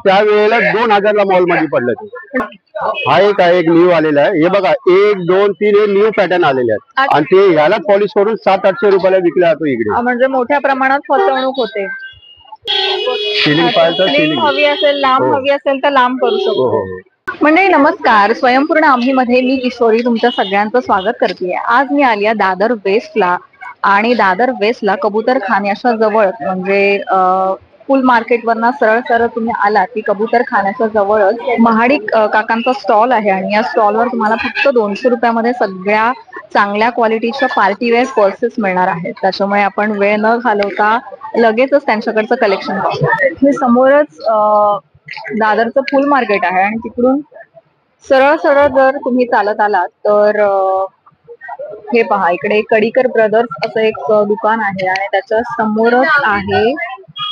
त्यावेळेला 2000ला मॉल मध्ये पडलं ते. हा एक न्यू आलेला आहे. हे बघा 1 2 3 हे न्यू पॅटर्न आलेले आहेत आणि ते ह्याला पॉलिश करून 700-800 रुपयाला विकला जातो इकडे. म्हणजे मोठ्या प्रमाणात फसवणूक होते. सिलिंग पाहिजे सिलिंग हवी असेल, लांब हवी असेल तर लांब करू शकतो. मंडळी नमस्कार, स्वयंपूर्ण आम्हीमध्ये मी किशोरी तुमच्या सगळ्यांचं स्वागत करते. आज मी आली आहे दादर वेस्टला आणि दादर वेस्टला कबूतर खाण्याच्या जवळ म्हणजे फुल मार्केटवरनं सरळ सरळ तुम्ही आलात की कबूतर खाण्याच्या जवळच महाडिक काकांचा स्टॉल आहे आणि या स्टॉलवर तुम्हाला फक्त 200 रुपयामध्ये सगळ्या चांगल्या क्वालिटीच्या पार्टीवेअर पर्सेस मिळणार आहेत. त्याच्यामुळे आपण वेळ न घालवता लगेचच त्यांच्याकडचं कलेक्शन पाहू. हे समोरच दादरचं फुल मार्केट आहे आणि तिकडून सरळ सरळ जर तुम्ही चालत आलात तर हे पहा, इकडे कडिकर ब्रदर्स असं एक दुकान आहे आणि त्याच्या समोरच आहे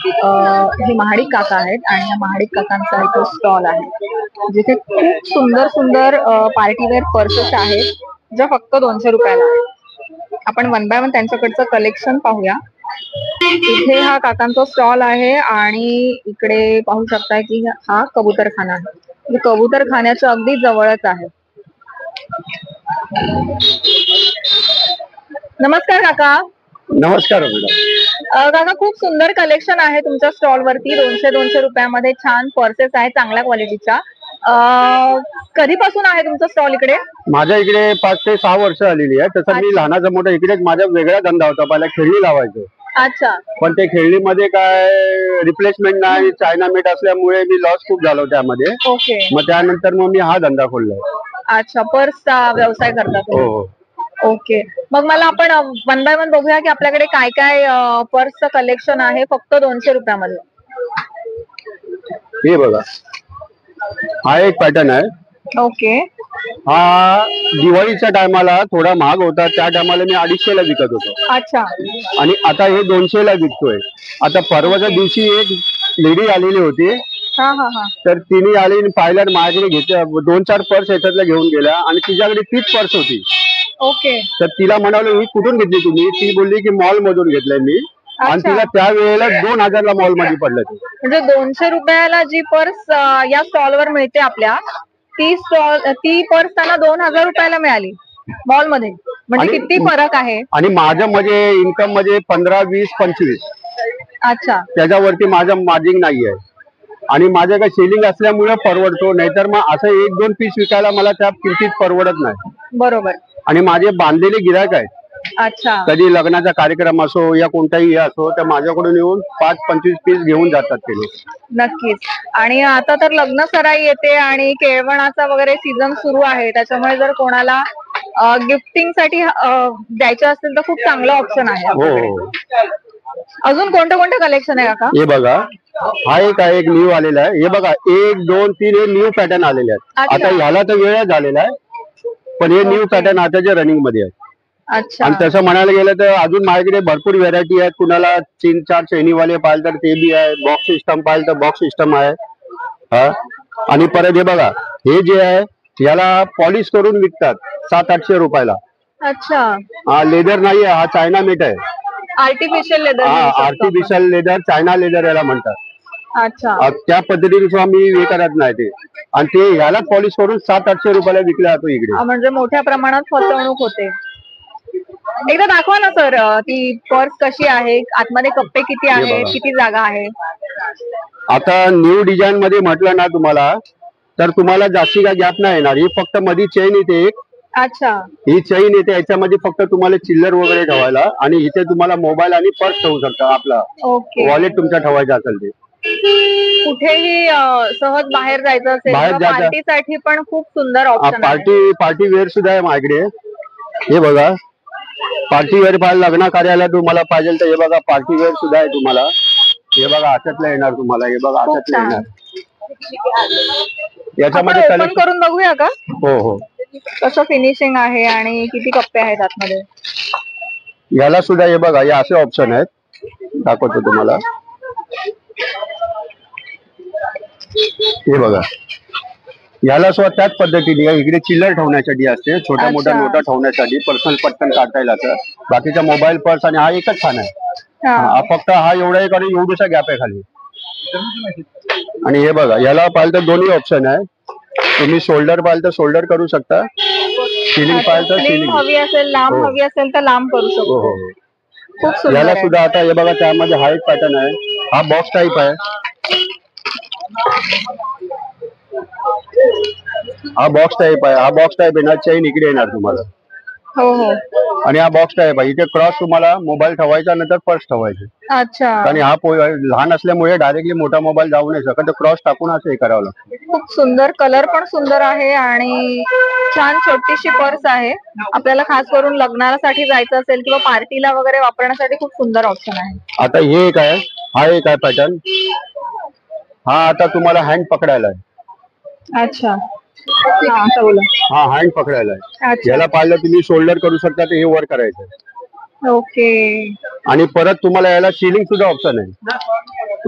हे महाडिक काका आहेत आणि या महाडिक काकांचा एक स्टॉल आहे जिथे खूप सुंदर सुंदर पार्टीवेअर पर्सेस आहेत ज्या फक्त 200 रुपयाला आहेत. आपण 1 बाय 1 त्यांच्याकडचं कलेक्शन पाहूया. इथे हा काकांचा स्टॉल आहे आणि इकडे पाहू शकताय की हा कबूतरखाना आहे. कबूतरखान्याच्या अगदी जवळच आहे. नमस्कार काका. नमस्कार काका, खूप सुंदर कलेक्शन आहे तुमच्या स्टॉल वरती. 200 रुपयामध्ये छान पर्सेस आहेत चांगल्या क्वालिटीच्या. कधीपासून आहे तुमचा स्टॉल इकडे? माझ्या इकडे 5 ते 6 वर्ष आलेली आहे. तसं मी लहानाचा मोठा इकडेच माझा वेगळा धंदा होता. पहिला खेळणी लावायचो. अच्छा. पण ते खेळणीमध्ये काय रिप्लेसमेंट नाही, चायना मेट असल्यामुळे मी लॉस खूप झालो त्यामध्ये. ओके. मग त्यानंतर मग मी हा धंदा खोलला. अच्छा, पर्सचा व्यवसाय करता तुम्ही? हो. ओके. मग मला आपण 1 बाय 1 बघूया की आपल्याकडे काय काय पर्सचं कलेक्शन आहे फक्त 200 रुपयामध्ये. हे बघा, हा एक पॅटर्न आहे. ओके. हा दिवाळीच्या टायमाला थोडा महाग होता. त्या टायमाला मी 250ला विकत होतो. अच्छा. आणि आता हे 200ला विकतोय. आता परवाच्या दिवशी एक लेडी आलेली होती. तर तिने आली पाहिलं, माझ्याकडे घेतल्या 2-4 पर्स याच्यातल्या घेऊन गेल्या आणि तिच्याकडे तीच पर्स होती. ओके. तर तिला म्हणालो, ही कुठून घेतली तुम्ही? ती बोलली की मॉल मधून घेतलंय मी. आणि तिला त्यावेळेला 2000ला मॉल मध्ये पडलं ते. म्हणजे 200 रुपयाला जी पर्स या स्टॉलवर मिळते आपल्या, ती पर्स त्यांना 2000 रुपयाला मिळाली मॉल मध्ये. म्हणजे किती फरक आहे. आणि माझ्या मध्ये इन्कम मध्ये 15, 20, 25. अच्छा. त्याच्यावरती माझं मार्जिन नाही आहे आणि माझ्याकडे सेलिंग असल्यामुळे परवडतो. नाहीतर मग असं 1-2 पीस विकायला मला त्या किमतीत परवडत नाही. बरोबर. आणि माझे बांधलेले गिरायक आहेत. अच्छा. कधी लग्नाचा कार्यक्रम असो या कोणताही असो तर माझ्याकडून येऊन 5-25 पीस घेऊन जातात ते लोक. नक्कीच. आणि आता तर लग्न सराई येते आणि केळवणाचा वगैरे सीझन सुरू आहे. त्याच्यामुळे जर कोणाला गिफ्टिंग साठी द्यायचं असेल तर खूप चांगला ऑप्शन आहे. हो. अजून कोणतं कोणतं कलेक्शन आहे काका? हे बघा, हा एक न्यू आलेला आहे. हे बघा 1 2 3 हे न्यू पॅटर्न आलेले आहेत. आता ह्याला तर वेळ झालेला आहे पण हे न्यू पॅटर्न आताच्या रनिंग मध्ये आहे. अच्छा. आणि तसं म्हणायला गेलं तर अजून माझ्याकडे भरपूर व्हेरायटी आहेत. कुणाला 3-4 चैनीवाले पाहिजे तर ते बी आहे. बॉक्स सिस्टम पाहिजे तर बॉक्स सिस्टम आहे. हा. आणि परत हे बघा, हे जे आहे याला पॉलिश करून विकतात 700-800 रुपयाला. अच्छा. हा लेदर नाही आहे, हा चायना मेट आहे. Artificial leather. हा आर्टिफिशियल लेदर, चायना लेदर याला म्हणतात. अच्छा. त्या पद्धतीने मी हे करत नाही ते. आणि ते ह्याला पॉलिश करून 700-800 रुपयाला विकला जातो इकडे. म्हणजे मोठ्या प्रमाणात फसवणूक होते. एकदा दाखवा ना सर, ती पर्स कशी आहे, आतमध्ये कप्पे किती आहेत, किती जागा आहे. आता न्यू डिझाईन मध्ये म्हटलं ना तुम्हाला तर तुम्हाला जास्ती काय गॅप नाही येणार. ही फक्त मध्ये चेन येते एक. अच्छा. ही चेन येते, याच्यामध्ये फक्त तुम्हाला चिल्लर वगैरे ठेवायला आणि इथे तुम्हाला मोबाईल आणि पर्स ठेवू शकता. आपला वॉलेट तुमचा ठेवायचा असेल ते. कुठेही सहज बाहेर जायचं असेल पार्टीसाठी पण खूप सुंदर ऑप्शन आहे. पार्टी वेअर सुद्धा आहे माझ्याकडे. हे बघा, पार्टी वेअर पाहिजे, लग्न कार्याला तुम्हाला पाहिजे तर हे बघा पार्टी वेअर सुद्धा आहे तुम्हाला. हे बघा अशातलं येणार तुम्हाला. हे बघा अशातलं येणार. याच्यामध्ये ओपन करून बघूया का? हो हो. कसं फिनिशिंग आहे आणि किती कप्पे आहेत आतमध्ये. याला सुद्धा हे बघा, हे असे ऑप्शन आहेत. दाखवतो तुम्हाला. हे बघा, याला सुद्धा त्याच पद्धतीने इकडे चिल्लर ठेवण्यासाठी असते. छोट्या मोठ्या नोटा ठेवण्यासाठी, पर्सनल पटकन काढता येईल असं. बाकीचा मोबाईल, पर्स आणि हा एकच खाना आहे. फक्त हा एवढा एक आणि एवढूसा गॅप आहे खाली. आणि हे बघा, याला पाहिलं तर दोन्ही ऑप्शन आहे. तुम्ही शोल्डर पाहिलं तर शोल्डर करू शकता, सिलिंग पाहिलं तर स्लिम सिलिंग. हवी असेल, लांब हो. हवी असेल तर लांब करू हो शकतो. हो. खूप सुंदर याला आहे. सुद्धा आता हे बघा, त्यामध्ये हा एक पॅटर्न आहे. हा बॉक्स टाईप आहे. हा बॉक्स टाईप आहे. हा बॉक्स टाईप येणार, चेन इकडे येणार तुम्हाला. हो हो. आणि हा बॉक्स टाईप आहे. इथे क्रॉस तुम्हाला मोबाईल ठेवायचा, नंतर पर्स ठेवायचे. अच्छा. आणि हा लहान असल्यामुळे डायरेक्टली मोठा मोबाईल जाऊ नाही शकत, क्रॉस टाकून असं हे करावं लागतं. खूप सुंदर, कलर पण सुंदर आहे आणि छान छोटीशी पर्स आहे. आपल्याला खास करून लग्नासाठी जायचं असेल किंवा पार्टीला वगैरे वापरण्यासाठी खूप सुंदर ऑप्शन आहे. आता हे एक आहे, हा एक आहे पॅटर्न. हा आता तुम्हाला हँड पकडायला आहे. अच्छा. हा, बोला. हा हँड पकडायला आहे. अच्छा. याला पाहिलं तुम्ही शोल्डर करू शकता, तर हे वर करायचं. ओके. आणि परत तुम्हाला याला सिलिंग सुद्धा ऑप्शन आहे.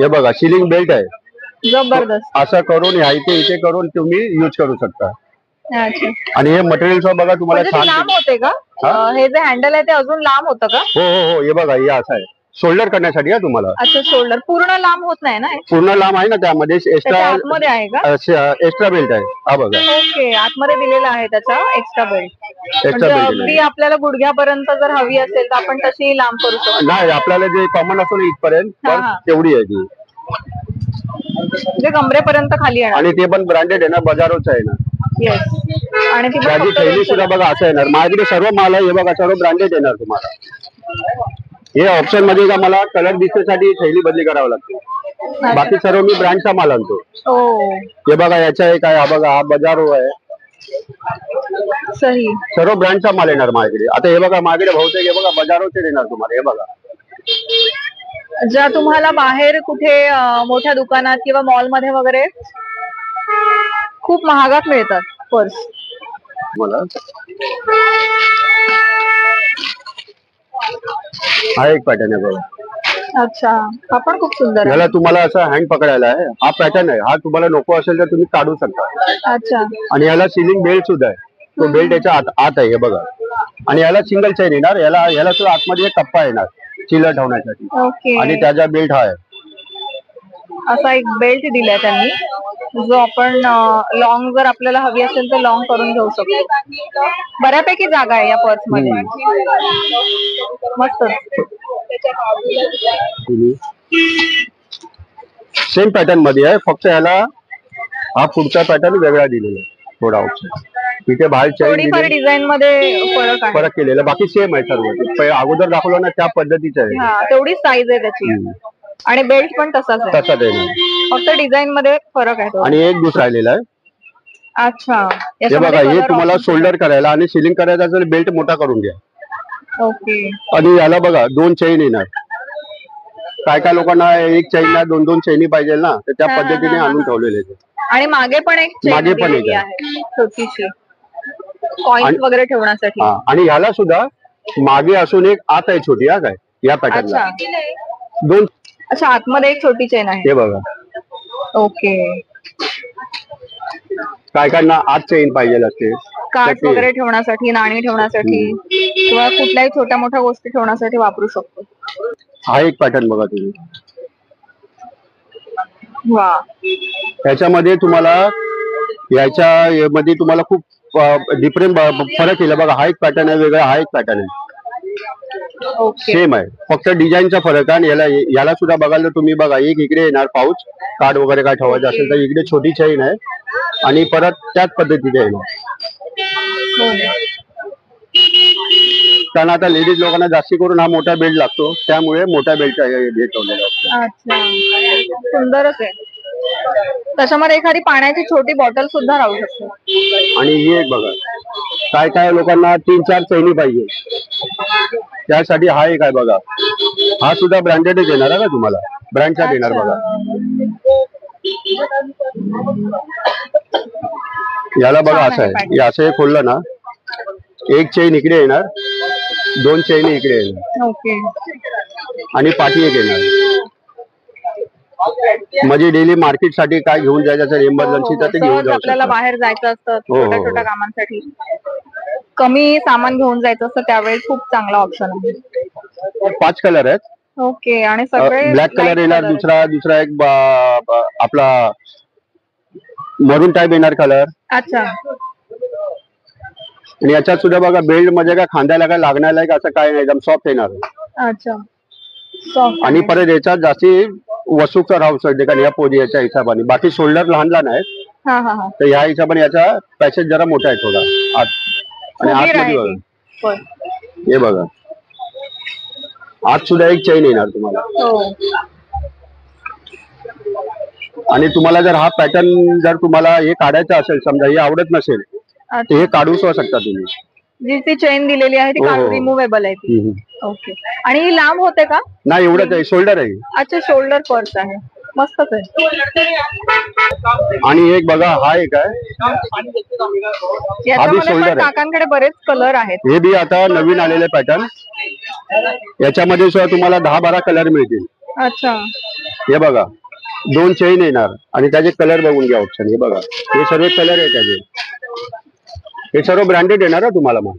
हे बघा, सिलिंग बेल्ट आहे. जबरदस्त. असं करून इथे इथे करून तुम्ही युज करू शकता. अच्छा. आणि हे मटेरियल बघा तुम्हाला म्हणजे ते छान. लांब होते का? हे जे हँडल आहे ते अजून लांब होतं का? हो हो हो. हे बघा, हे असं आहे, शोल्डर करण्यासाठी आहे तुम्हाला. अच्छा, शोल्डर पूर्ण लांब होत नाही ना हे? पूर्ण लांब आहे ना, त्यामध्ये त्याच्या एक्स्ट्रा आतमध्ये आहे का? एक्स्ट्रा बेल्ट आहे. हा बघा, ओके, आतमध्ये दिलेला आहे त्याचा एक्स्ट्रा बेल्ट. म्हणजे बेल्ट अगदी आपल्याला गुडघ्यापर्यंत जर हवी असेल तर आपण तशी लांब करू शकतो. नाही, आपल्याला जे कॉमन असतो ना इथपर्यंत, हा, हा. तेवढी आहे ती. म्हणजे कमरेपर्यंत खाली येणार. आणि ते पण ब्रँडेड आहे ना, बजारोच आहे ना. येस. आणि ती पण त्याची फक्त थैली सुद्धा बघा असं येणार. माझ्याकडे सर्व माल आहे, हे बघा सर्व ब्रँडेड येणार तुम्हाला. हे ऑप्शन मध्ये का मला कलर दिसण्यासाठी थैली बदली करावं लागते. बाकी सर्व मी ब्रँडचा माल आणतो. हो. हे बघा, याच्या एक आहे, हा बघा, हा बजारो आहे. सही. सर्व ब्रँडचा माल येणार माझ्याकडे. आता हे बघा, माझ्याकडे बहुतेक हे बघा बजारोचे येणार तुम्हाला. हे बघा, ज्या तुम्हाला बाहेर कुठे मोठ्या दुकानात किंवा मॉल मध्ये वगैरे खूप महागात मिळतात पर्स. मला हा एक पॅटर्न आहे बघा. अच्छा, हा पण खूप सुंदर आहे. याला तुम्हाला असं हँड पकडायला आहे. हा पॅटर्न आहे. हा तुम्हाला नको असेल तर तुम्ही काढू शकता. अच्छा. आणि याला सिलिंग बेल्ट सुद्धा आहे. तो बेल्ट याच्या आत आहे, हे बघा. आणि याला सिंगल चेन येणार. याला सुद्धा आतमध्ये एक टप्पा येणार चिलर ठेवण्यासाठी. ओके. आणि त्याचा बेल्ट हा आहे. असा एक बेल्ट दिलाय त्यांनी, जो आपण लॉंग जर आपल्याला हवी असेल तर लॉंग करून घेऊ शकतो. बऱ्यापैकी जागा आहे या पर्स मध्ये. मस्त. सेम पॅटर्न मध्ये आहे, फक्त याला हा पुढचा पॅटर्न वेगळा दिलेला आहे. थोडा ऑप्शन तिथे बाहेर थोडीफार डिझाईन मध्ये फरक केलेला, बाकी सेम आहे सर्व. अगोदर दाखवलं ना त्या पद्धतीचं आहे. तेवढीच साईज आहे त्याची. आणि बेल्ट पण तसाच आहे. तसाच आहे, फक्त डिझाइन मध्ये फरक आहे. आणि एक दुसरा राहिलेला आहे. अच्छा. हे बघा, हे तुम्हाला शोल्डर करायला आणि सिलिंग करायला असेल, बेल्ट मोठा करून घ्या. ओके. आणि याला बघा 2 चैन येणार. काय काय लोकांना एक चैन ना 2-2 चैनी पाहिजे ना, तर त्या पद्धतीने आणून ठेवलेले. आणि मागे पण एक मागे पण एक आहे छोटीशी, कॉइन्स वगैरे ठेवण्यासाठी. आणि ह्याला सुद्धा मागे असून एक आत आहे छोटी. हा काय या पॅटर्नला 2. अच्छा, आतमध्ये एक छोटी चेन आहे. हे बघा. ओके. काय काय ना आत चेन पाहिजे असते, कार्ड वगैरे ठेवण्यासाठी, नाणी ठेवण्यासाठी किंवा कुठल्याही छोट्या मोठ्या गोष्टी ठेवण्यासाठी वापरू शकतो. हा एक पॅटर्न बघा तुम्ही. वा. याच्यामध्ये तुम्हाला खूप डिफरंट फरक केला बघा. हा एक पॅटर्न आहे वेगळा, हा एक पॅटर्न आहे सेम आहे, फक्त डिझाईनचा फरक आहे. आणि याला सुद्धा बघायला तुम्ही बघा, एक इकडे येणार पाऊच, कार्ड वगैरे काय ठेवायचं असेल तर इकडे छोटी चैन आहे. आणि परत त्याच पद्धतीने येणार. कारण आता लेडीज लोकांना जास्ती करून हा मोठा बेल्ट लागतो, त्यामुळे मोठा बेल्ट ठेवलेला. अच्छा, सुंदरच आहे. त्याच्यामध्ये एखादी पाण्याची छोटी बॉटल सुद्धा राहू शकते. आणि हे एक बघा, काय काय लोकांना 3-4 चैनी पाहिजे, त्यासाठी हा एक आहे बघा. हा सुद्धा ब्रँडेडच येणार आहे का तुम्हाला, ब्रँडचा देणार बघा. याला बघा असं आहे, असं हे खोललं ना, एक चैन इकडे येणार, 2 चैनी इकडे येणार. ओके. आणि पाठी एक येणार. म्हणजे डेली मार्केट साठी काय घेऊन जायचं असेल, इमर्जन्सी तर ते घेऊन जाऊ. आपल्याला बाहेर जायचं असतं छोट्या छोट्या कामांसाठी, कमी सामान घेऊन जायचं असतं, त्यावेळेस खूप चांगला ऑप्शन आहे. 5 कलर आहेत. ओके. आणि सगळे ब्लॅक कलर light येणार, color दुसरा एक आपला मरून टाईप येणार कलर. आहेत. अच्छा. आणि याच्यात सुद्धा बघा बेल्ट मध्ये काय खांद्याला काय लागणार नाही असं काय नाही, एकदम सॉफ्ट येणार. अच्छा. Soft आणि आहे. परत याच्यात जास्ती वसूचा राहू शकते कारण या पोझिशनच्या हिशोबाने. बाकी शोल्डर लहान लहान आहेत, हा हा हा. तर ह्या हिशोबाने याचा पॅसेज जरा मोठा आहे थोडा आत. आणि फुगीर आहे आतमध्ये ती. बघा, होय. हे बघा आत सुद्धा एक चेन येणार तुम्हाला. हो. आणि तुम्हाला जर हा पॅटर्न जर तुम्हाला हे काढायचा असेल, समजा हे आवडत नसेल तर अच्छा. हे काढू शकता तुम्ही. जी ती चेन दिलेली आहे ती हो, हो, काढून हो. रिमुवेबल आहे ती. ओके. आणि ही लांब होते का? नाही एवढंच आहे, शोल्डर आहे. अच्छा, शोल्डर पर्स आहे. मस्तच आहे. आणि एक बघा हा एक आहे, याच्यामध्ये shoulder पण आहे. काकांकडे बरेच कलर आहेत. हे बी आता नवीन आलेले पॅटर्न. याच्यामध्ये सुद्धा तुम्हाला 10-12 कलर मिळतील. अच्छा. हे बघा 2 चेन येणार आणि त्याचे कलर बघून घ्या ऑप्शन. हे बघा हे सर्व कलर आहे त्याचे. हे सर्व ब्रँडेड येणार हा तुम्हाला, मग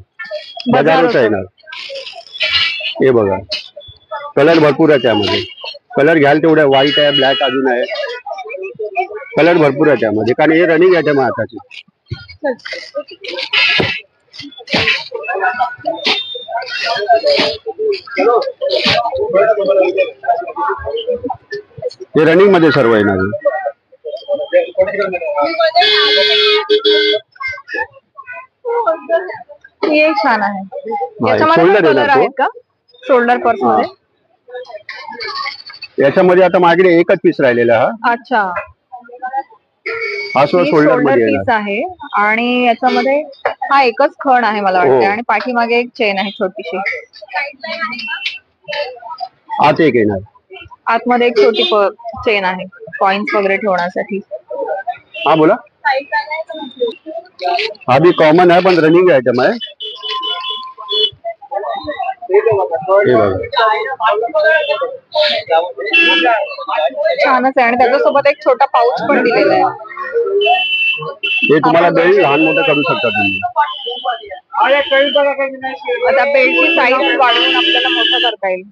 बजारच येणार. हे बघा कलर भरपूर आहे त्यामध्ये. कलर घ्याल तेवढे, व्हाईट आहे, ब्लॅक अजून आहे, कलर भरपूर आहे त्यामध्ये कारण हे रनिंग आयटम आहे आताची. हे रनिंग मध्ये सर्व येणार. हे छान आहे. याच्यामध्ये shoulder कलर येणार तो. आहेत का शोल्डर पर्स मध्ये? याच्यामध्ये आता माझ्याकडे एकच पीस राहिलेला हा. अच्छा. हा शोल्डर शोल्डर मध्ये पीस येणार. आहे आणि याच्यामध्ये हा एकच खण आहे मला हो. वाटतं. आणि पाठीमागे एक चेन आहे छोटीशी. आत एक येणार. आतमध्ये एक छोटी चेन आहे कॉइन्स वगैरे ठेवण्यासाठी. हा बोला. हा भी कॉमन आहे पण रनिंग आयटम आहे. हे बघा छानच आहे. आणि त्याच्यासोबत एक छोटा पाऊच पण दिलेला आहे. हे तुम्हाला बेल्ट लहान मोठं करू शकता तुम्ही. आता बेल्टची साईज वाढवून आपल्याला मोठं करता येईल.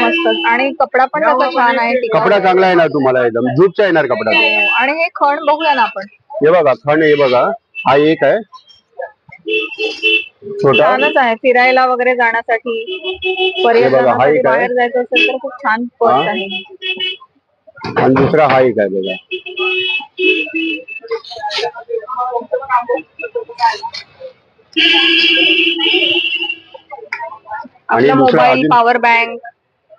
मस्त. आणि कपडा पण त्याचा छान आहे. टिकाऊ कपडा आहे. चांगला येणार तुम्हाला, एकदम जूटचा येणार कपडा. हो. आणि हे खण बघूया ना आपण. हे बघा खण, हे बघा हा एक आहे छोटा. छानच आहे फिरायला वगैरे जाण्यासाठी, हा पर्यटनासाठी एक आहे. बाहेर जायचं असेल तर खूप छान पर्स आहे. आणि दुसरा हा एक आहे बघा. आपला दुसरा मोबाईल, अजून पॉवर बँक,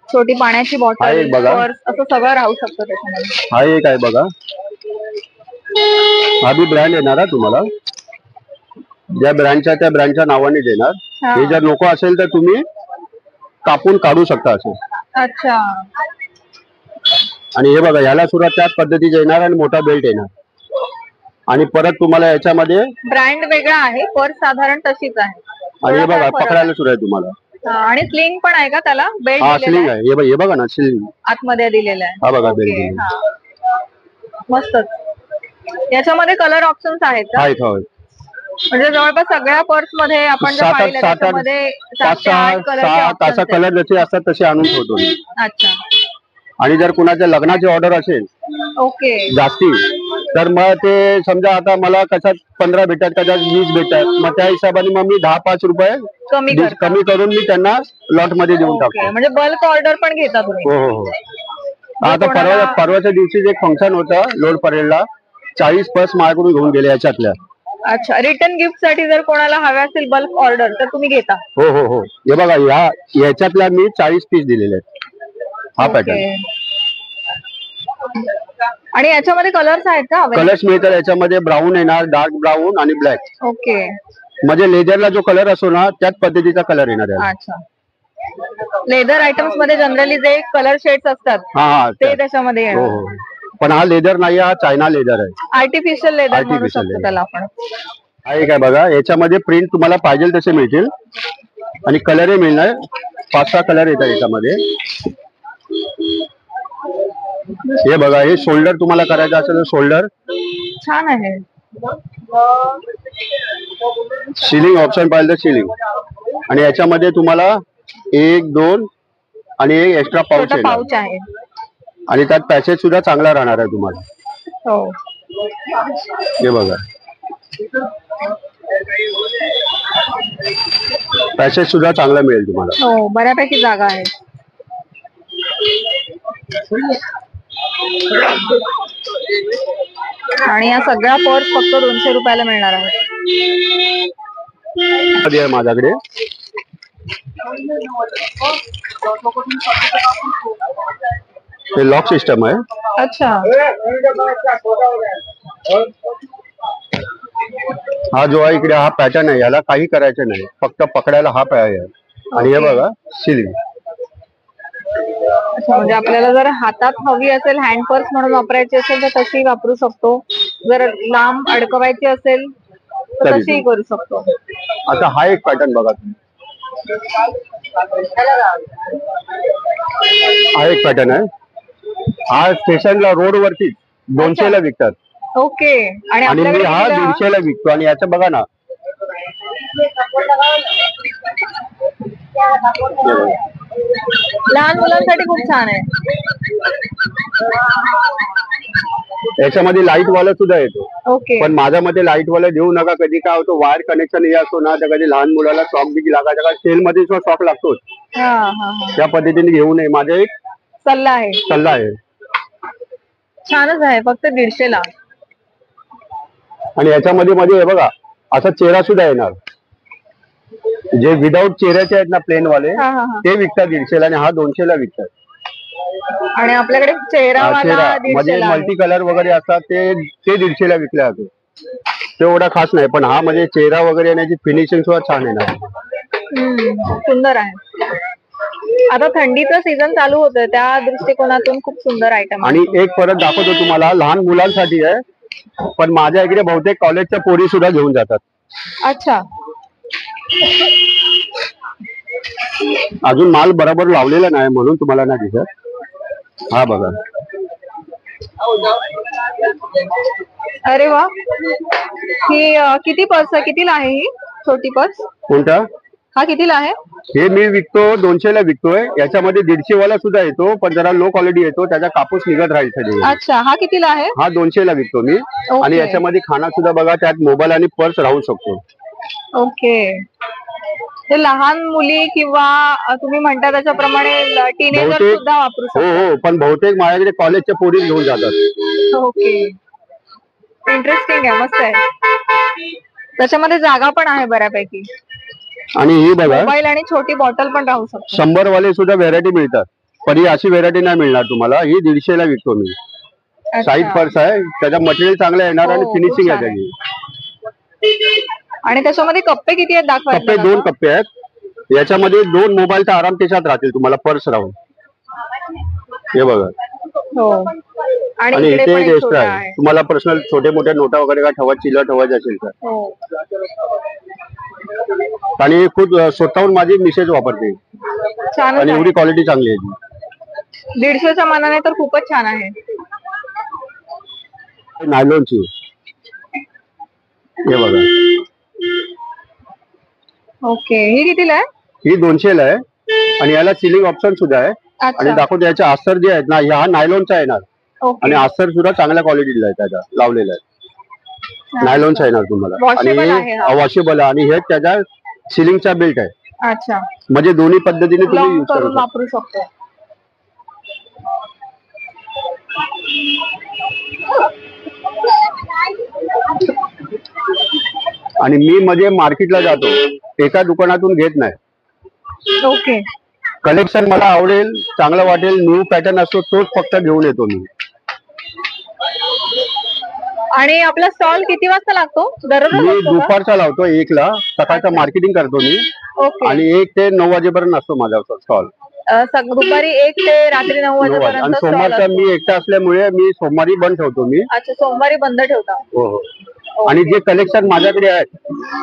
छोटी पाण्याची हा बॉटल, एक बघा. पर्स असं सगळं राहू शकतं त्याच्यामध्ये. हा एक आहे बघा. हा बी ब्रँड येणार हा तुम्हाला, ज्या ब्रँडच्या नावाने देणार. हा. हे जर नको असेल तर तुम्ही कापून काढू शकता असे. अच्छा. आणि हे बघा ह्याला सुद्धा त्याच पद्धतीचे येणार आणि मोठा बेल्ट येणार. आणि परत तुम्हाला याच्यामध्ये ब्रँड वेगळा आहे, पर्स साधारण तशीच आहे. आणि हे थोडा बघा फरक आहे. पकडायला सुद्धा आहे तुम्हाला. हा, आणि स्लिंग पण आहे का त्याला? बेल्ट हा दिलेला स्लिंग आहे आहे. हे बघा ना स्लिंग. आतमध्ये दिलेला आहे. हा बघा बेल्ट ओके, दिलेला. हा. मस्तच. याच्यामध्ये कलर ऑप्शन्स आहेत का? आहेत होय. म्हणजे जवळपास सगळ्या पर्स मध्ये आपण जर पाहिलं त्याच्यामध्ये 7 ते 8 कलरचे असा ऑप्शन्स आहेत. कलर जसे असतात तसे आणून ठेवतो मी. अच्छा. आणि जर कुणाच्या लग्नाची ऑर्डर असेल ओके. जास्ती, तर मग ते समजा आता मला कशात 15 भेटतात, कशात 20 भेटतात, मग त्या हिशोबाने मग मी 10-5 रुपये कमी करता. कमी करून मी त्यांना लॉट मध्ये देऊन ओके. टाकतो. म्हणजे बल्क ऑर्डर पण घेता तुम्ही? हो हो हो. आता कोणाला- परवाच्या दिवशी एक फंक्शन होतं लोड परेडला, 40 पर्स माझ्याकडून घेऊन गेले याच्यातल्या. अच्छा. रिटर्न गिफ्ट साठी जर कोणाला हव्या असेल बल्क ऑर्डर तर तुम्ही घेता? हो हो हो. हे बघा याच्यातल्या मी 40 पीस दिलेले आहेत. हा पॅटर्न. ओके. आणि याच्यामध्ये कलर्स आहेत का? कलर्स मिळतात याच्यामध्ये. ब्राऊन येणार, डार्क ब्राऊन आणि ब्लॅक. ओके. म्हणजे लेदरला जो कलर असतो ना त्याच पद्धतीचा कलर येणार आहे. अच्छा. लेदर आयटम्स मध्ये जनरली जे कलर शेड्स असतात हा ते त्याच्यामध्ये हो येणार. हो. पण हा लेदर नाही, हा चायना लेदर आहे. आर्टिफिशियल लेदर म्हणू Artificial शकतो leather. त्याला आपण. हा एक आहे बघा. याच्यामध्ये प्रिंट तुम्हाला पाहिजे तसे मिळतील आणि कलरही मिळणार. 5-6 कलर येतात याच्यामध्ये. हे बघा, हे शोल्डर तुम्हाला करायचं असेल तर शोल्डर छान आहे. शिलिंग ऑप्शन पाहिजे तर शिलिंग. आणि याच्यामध्ये तुम्हाला एक, दोन आणि एक एक्स्ट्रा पाऊच छोटा येणार. पाऊच आहे. आणि त्यात पॅसेज सुद्धा चांगला राहणार आहे तुम्हाला. हो, हे बघा, पॅसेज सुद्धा चांगला मिळेल तुम्हाला. हो, बऱ्यापैकी जागा आहे. आणि या सगळ्या पर्स फक्त 200 रुपयाला मिळणार आहे. मध्ये आहे माझ्याकडे. हे लॉक सिस्टम आहे. अच्छा, हा जो आहे इकडे, हा पॅटर्न आहे, याला काही करायचं नाही, फक्त पकडायला हा पाय आहे. आणि हे बघा सिलिंग. अच्छा, म्हणजे आपल्याला जर हातात हवी असेल, हँड पर्स म्हणून वापरायची असेल तर तशी वापरू शकतो. जर लांब अडकवायची असेल तर तरी तशीही करू शकतो. आता हा एक पॅटर्न बघा तुम्ही. हा एक पॅटर्न आहे. हा स्टेशनला रोड वरती 200 ला विकतात. ओके. आणि आणि मी आपल्याकडे हा कितीला? 150 ला विकतो. आणि याचं बघा ना, लहान मुलांसाठी खूप छान आहे. याच्यामध्ये लाईट वाला सुद्धा येतो. ओके. पण माझ्या मते लाईट वाला देऊ नका. कधी काय होतो, वायर कनेक्शन हे असतो ना, तर कधी लहान मुलाला शॉक बिक लागायचा का, सेल मध्ये शॉक लागतोच. हा हा हा. त्या पद्धतीने घेऊ नये, माझा एक सल्ला आहे. सल्ला आहे. छानच आहे, फक्त 150 ला. आणि याच्यामध्ये मध्ये हे बघा, असा चेहरा सुद्धा येणार. जे विदाऊट चेहऱ्याचे आहेत ना, प्लेन वाले, हा हा हा. ते विकतात 150 ला. आणि हा 200 ला विकतात. आणि आपल्याकडे चेहरावाला चेहरा 150 म्हणजे ला आहे. मल्टी कलर वगैरे असतात, ते 150 ला विकले जाते. ते एवढा खास नाही, पण हा म्हणजे चेहरा वगैरे येण्याची फिनिशिंग सुद्धा छान येणार. सुंदर आहे. आता थंडीचं सीझन चालू होतं, त्या दृष्टिकोनातून खूप सुंदर आयटम आहे. आणि एक परत दाखवतो तुम्हाला, लहान मुलांसाठी आहे, पण माझ्या इकडे बहुतेक कॉलेजच्या पोरी सुद्धा घेऊन जातात. अच्छा, अजून माल बरोबर लावलेला नाही म्हणून तुम्हाला नाही दिसत. हा बघा, अरे वा. ही किती पर्स, कितीला आहे ही छोटी पर्स? कोणता? हा कितीला आहे? हे मी विकतो 200 ला विकतोय. याच्यामध्ये 150 वाला सुद्धा येतो, पण जरा लो क्वालिटी येतो, त्याचा कापूस निघत राहील सगळी. अच्छा, हा कितीला आहे? हा 200 ला विकतो मी. ओके. आणि याच्यामध्ये खाना सुद्धा बघा, त्यात मोबाईल आणि पर्स राहू शकतो. ओके. तर लहान मुली किंवा तुम्ही म्हणता त्याच्याप्रमाणे टीनेजर बहुतेक- सुद्धा वापरू हो शकतो. हो, पण बहुतेक माझ्याकडे कॉलेजच्या पोरी घेऊन जातात. ओके, इंटरेस्टिंग आहे, मस्त आहे. त्याच्यामध्ये जागा पण आहे बऱ्यापैकी. आणि ही बघा, मोबाईल आणि छोटी बॉटल पण राहू शकते. 100 वाले सुद्धा व्हेरायटी मिळतात, पण ही अशी व्हेरायटी नाही मिळणार तुम्हाला. ही 150 ला विकतो मी. साईड पर्स आहे, त्याचा मटेरियल चांगला येणार आणि हो, फिनिशिंग खूप आहे छान त्याची. आणि त्याच्यामध्ये कप्पे किती आहेत दाखवायचे? कप्पे 2 कप्पे आहेत. याच्यामध्ये 2 मोबाईलचा आराम त्याच्यात राहतील तुम्हाला, पर्स राहून. हे बघा. हो. आणि इकडे इथे पण एक एक एक्स्ट्रा छोटा आहे, तुम्हाला पर्सनल छोटे मोठे नोटा वगैरे काय ठेवायची, चिल्लर ठेवायची असेल तर. हो. आणि खूप स्वतःहून माझी मिसेस वापरते, छान आणि एवढी क्वालिटी चांगली आहे ती. 150च्या मानाने तर खूपच छान आहे. नायलॉनची. हे बघा, ओके. ही कितीला आहे? ही 200 ला आहे. आणि याला सिलिंग ऑप्शन सुद्धा आहे. आणि अच्छा, दाखवतो याचे अस्तर जे आहेत ना, हा नायलॉनचा येणार. ओके. आणि अस्तर सुद्धा चांगल्या क्वालिटीला आहे, त्याचा लावलेला आहे. नायलॉनचा येणार तुम्हाला. आणि Washable आहे हा. वॉशेबल आहे. आणि हे त्याच्या सिलिंगचा बेल्ट आहे, अच्छा, म्हणजे दोन्ही पद्धतीने तुम्ही लॉंग यूज करू करून शकता. वापरू शकतो. आणि मी मध्ये मार्केटला जातो, एका दुकानातून घेत नाही. ओके. कलेक्शन मला आवडेल, चांगलं वाटेल, न्यू पॅटर्न असतो तोच फक्त घेऊन येतो मी. आणि आपला स्टॉल किती वाजता लागतो? दररोज मी असतो का? दुपारचा लावतो 1 ला. सकाळचा मार्केटिंग करतो मी. ओके. आणि 1 ते 9 वाजेपर्यंत असतो माझा स्टॉल. दुपारी 1 ते रात्री 9 आणि वाजेपर्यंत स्टॉल सोमवारचा असतो. मी एकटा असल्यामुळे मी सोमवारी बंद ठेवतो मी. अच्छा, सोमवारी बंद ठेवता. हो हो. आणि जे कलेक्शन माझ्याकडे आहे,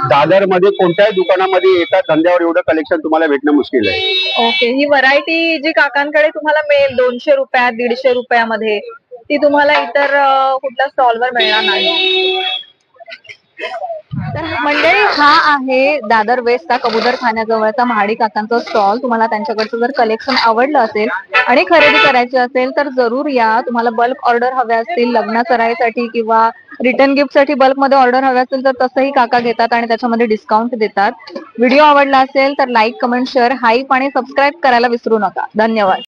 दादर मध्ये कोणत्याही दुकानामध्ये एका धंद्यावर एवढं कलेक्शन तुम्हाला भेटणं मुश्किल आहे. ओके. ही व्हरायटी जी काकांकडे तुम्हाला मिळेल 200 रुपयात, 150 रुपयामध्ये, ती तुम्हाला इतर कुठल्या स्टॉलवर मिळणार नाही. तर मंडळी हा आहे दादर वेस्टचा कबूतर खाण्याजवळचा महाडी काकांचा स्टॉल. तुम्हाला त्यांच्याकडचं जर कलेक्शन आवडलं असेल आणि खरेदी करायची असेल तर जरूर या. तुम्हाला बल्क ऑर्डर हव्या असतील लग्न सराईसाठी किंवा रिटर्न गिफ्ट साठी बल्क मध्ये ऑर्डर हव्या असेल तर तसंही काका घेतात आणि त्याच्यामध्ये डिस्काउंट देतात. व्हिडिओ आवडला असेल तर लाईक, कमेंट, शेअर, हाईप आणि सबस्क्राईब करायला विसरू नका. धन्यवाद.